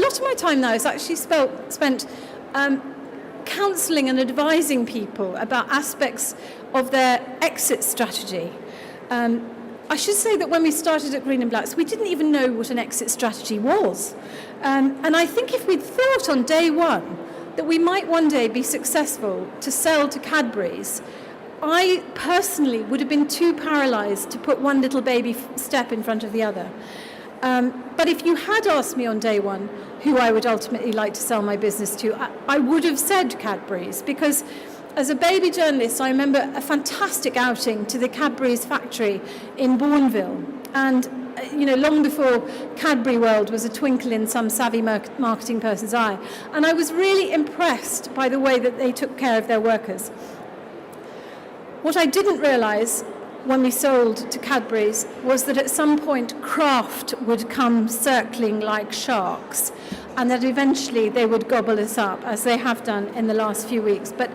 lot of my time now is actually spent counselling and advising people about aspects of their exit strategy. I should say that when we started at Green & Blacks, we didn't even know what an exit strategy was. And I think if we'd thought on day one that we might one day be successful to sell to Cadbury's, I personally would have been too paralysed to put one little baby step in front of the other. But if you had asked me on day one who I would ultimately like to sell my business to, I would have said Cadbury's, because as a baby journalist, I remember a fantastic outing to the Cadbury's factory in Bourneville. And, long before Cadbury World was a twinkle in some savvy marketing person's eye. And I was really impressed by the way that they took care of their workers. What I didn't realise when we sold to Cadbury's was that at some point Kraft would come circling like sharks, and that eventually they would gobble us up, as they have done in the last few weeks. But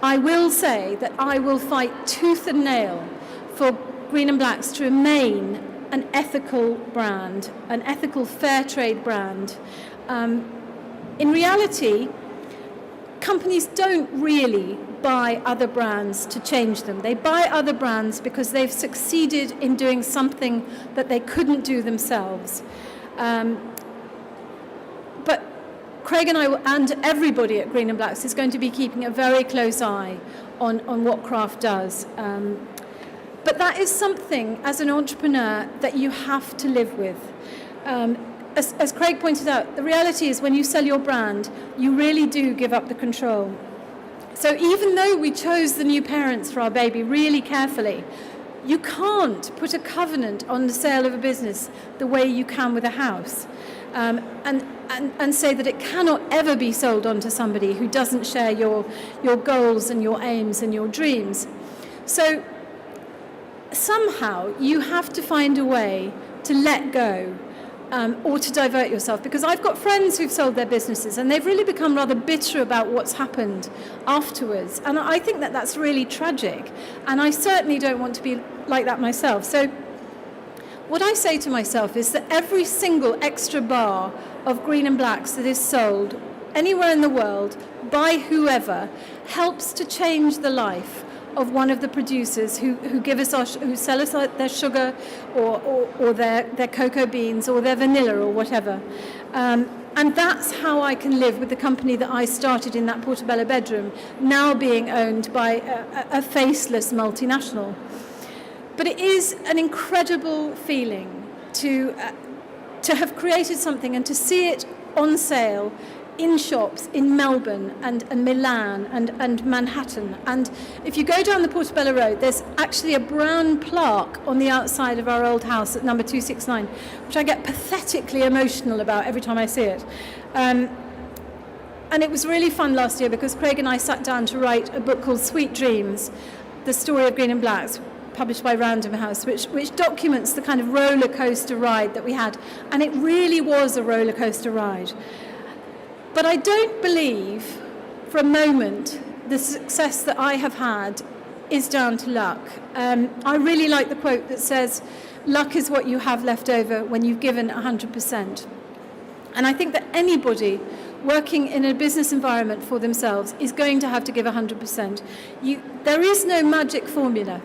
I will say that I will fight tooth and nail for Green & Blacks to remain an ethical brand, an ethical fair trade brand. In reality, companies don't really buy other brands to change them. They buy other brands because they've succeeded in doing something that they couldn't do themselves. But Craig and I and everybody at Green & Blacks is going to be keeping a very close eye on what Kraft does. But that is something, as an entrepreneur, that you have to live with. As Craig pointed out, the reality is when you sell your brand, you really do give up the control. So even though we chose the new parents for our baby really carefully, you can't put a covenant on the sale of a business the way you can with a house. And say that it cannot ever be sold on to somebody who doesn't share your goals and your aims and your dreams. So somehow you have to find a way to let go or to divert yourself, because I've got friends who've sold their businesses and they've really become rather bitter about what's happened afterwards, and I think that that's really tragic, and I certainly don't want to be like that myself. So what I say to myself is that every single extra bar of Green & Blacks that is sold anywhere in the world by whoever helps to change the life of one of the producers who give us who sell us their sugar or their cocoa beans or their vanilla or whatever. And that's how I can live with the company that I started in that Portobello bedroom, now being owned by a faceless multinational. But it is an incredible feeling to have created something and to see it on sale in shops in Melbourne and Milan and Manhattan. And if you go down the Portobello Road, there's actually a brown plaque on the outside of our old house at number 269, which I get pathetically emotional about every time I see it. And it was really fun last year because Craig and I sat down to write a book called Sweet Dreams, the story of Green & Blacks, published by Random House, which documents the kind of roller coaster ride that we had. And it really was a roller coaster ride. But I don't believe for a moment the success that I have had is down to luck. I really like the quote that says, luck is what you have left over when you've given 100%. And I think that anybody working in a business environment for themselves is going to have to give 100%. There is no magic formula.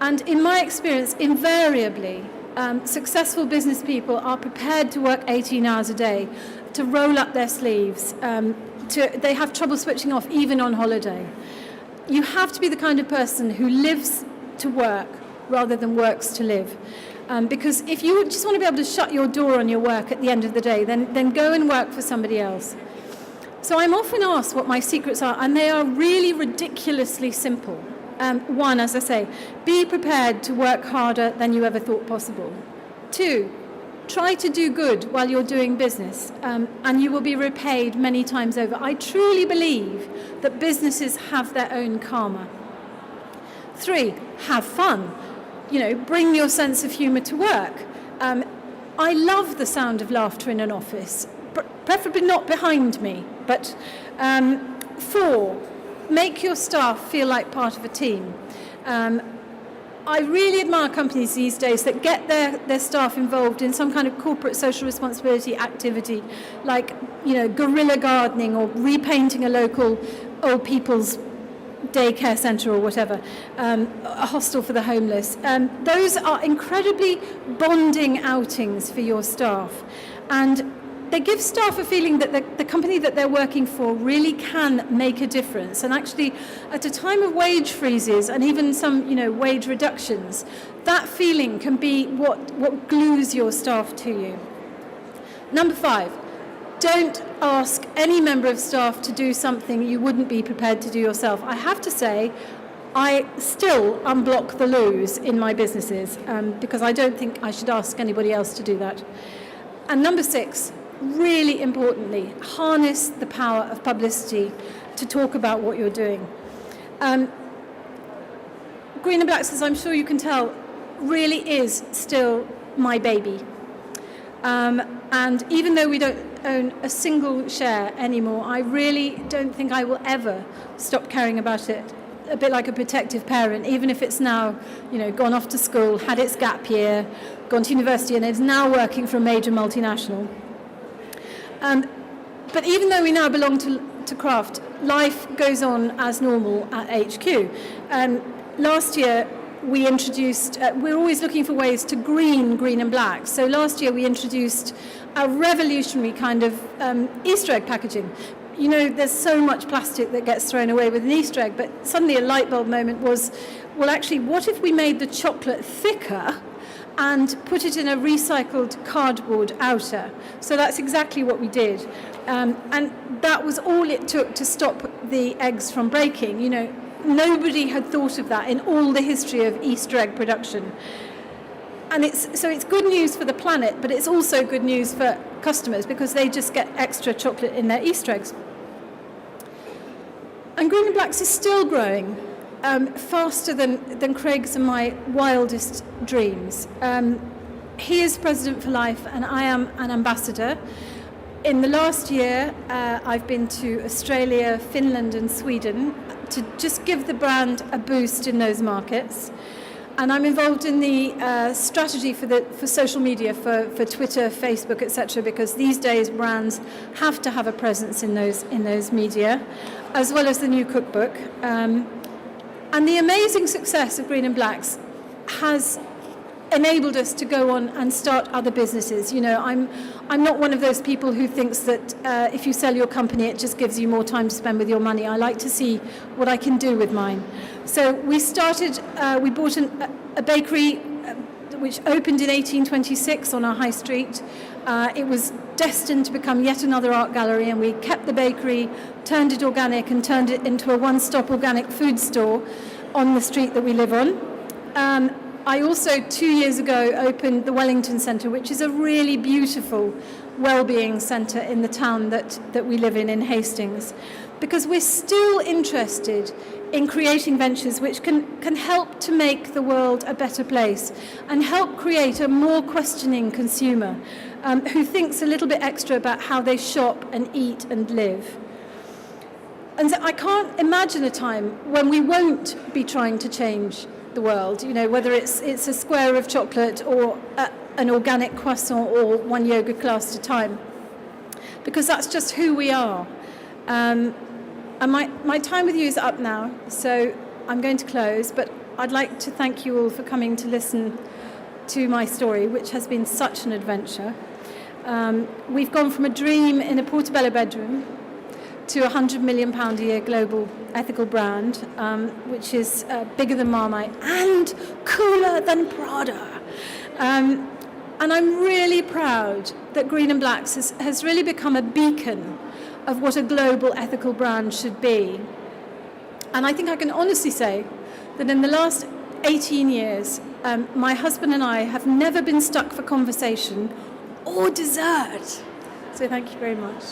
And in my experience, invariably, successful business people are prepared to work 18 hours a day, to roll up their sleeves. They have trouble switching off even on holiday. You have to be the kind of person who lives to work rather than works to live. Because if you just want to be able to shut your door on your work at the end of the day, then go and work for somebody else. So I'm often asked what my secrets are, and they are really ridiculously simple. One, as I say, be prepared to work harder than you ever thought possible. Two, try to do good while you're doing business, and you will be repaid many times over. I truly believe that businesses have their own karma. Three, have fun. Bring your sense of humour to work. I love the sound of laughter in an office, preferably not behind me. But 4, make your staff feel like part of a team. I really admire companies these days that get their staff involved in some kind of corporate social responsibility activity, like, guerrilla gardening or repainting a local old people's daycare centre or whatever, a hostel for the homeless. Those are incredibly bonding outings for your staff. And they give staff a feeling that the company that they're working for really can make a difference. And actually, at a time of wage freezes and even some, wage reductions, that feeling can be what glues your staff to you. Number 5, don't ask any member of staff to do something you wouldn't be prepared to do yourself. I have to say, I still unblock the loos in my businesses because I don't think I should ask anybody else to do that. And number 6, really importantly, harness the power of publicity to talk about what you're doing. Green and Blacks, as I'm sure you can tell, really is still my baby. And even though we don't own a single share anymore, I really don't think I will ever stop caring about it, a bit like a protective parent, even if it's now, gone off to school, had its gap year, gone to university, and is now working for a major multinational. But even though we now belong to Kraft, life goes on as normal at HQ. Last year, we introduced, we're always looking for ways to green and black. So last year we introduced a revolutionary kind of Easter egg packaging. There's so much plastic that gets thrown away with an Easter egg, but suddenly a light bulb moment was, well, actually, what if we made the chocolate thicker and put it in a recycled cardboard outer? So that's exactly what we did. And that was all it took to stop the eggs from breaking. Nobody had thought of that in all the history of Easter egg production. And it's good news for the planet, but it's also good news for customers because they just get extra chocolate in their Easter eggs. And Green and Blacks is still growing faster than Craig's and my wildest dreams. He is president for life and I am an ambassador. In the last year, I've been to Australia, Finland and Sweden to just give the brand a boost in those markets. And I'm involved in the strategy for social media, for Twitter, Facebook, etc., because these days brands have to have a presence in those media, as well as the new cookbook. And the amazing success of Green and Blacks has enabled us to go on and start other businesses. I'm not one of those people who thinks that if you sell your company, it just gives you more time to spend with your money. I like to see what I can do with mine. So we bought a bakery which opened in 1826 on our high street. It was destined to become yet another art gallery, and we kept the bakery, turned it organic, and turned it into a one-stop organic food store on the street that we live on. I also, 2 years ago, opened the Wellington Centre, which is a really beautiful well-being centre in the town that we live in Hastings, because we're still interested in creating ventures which can help to make the world a better place and help create a more questioning consumer who thinks a little bit extra about how they shop and eat and live. And so I can't imagine a time when we won't be trying to change the world, whether it's a square of chocolate or an organic croissant or one yoga class at a time, because that's just who we are. And my time with you is up now, so I'm going to close, but I'd like to thank you all for coming to listen to my story, which has been such an adventure. We've gone from a dream in a Portobello bedroom to a £100 million a year global ethical brand, which is bigger than Marmite and cooler than Prada. And I'm really proud that Green and Blacks has really become a beacon of what a global ethical brand should be. And I think I can honestly say that in the last 18 years, my husband and I have never been stuck for conversation or dessert. So thank you very much.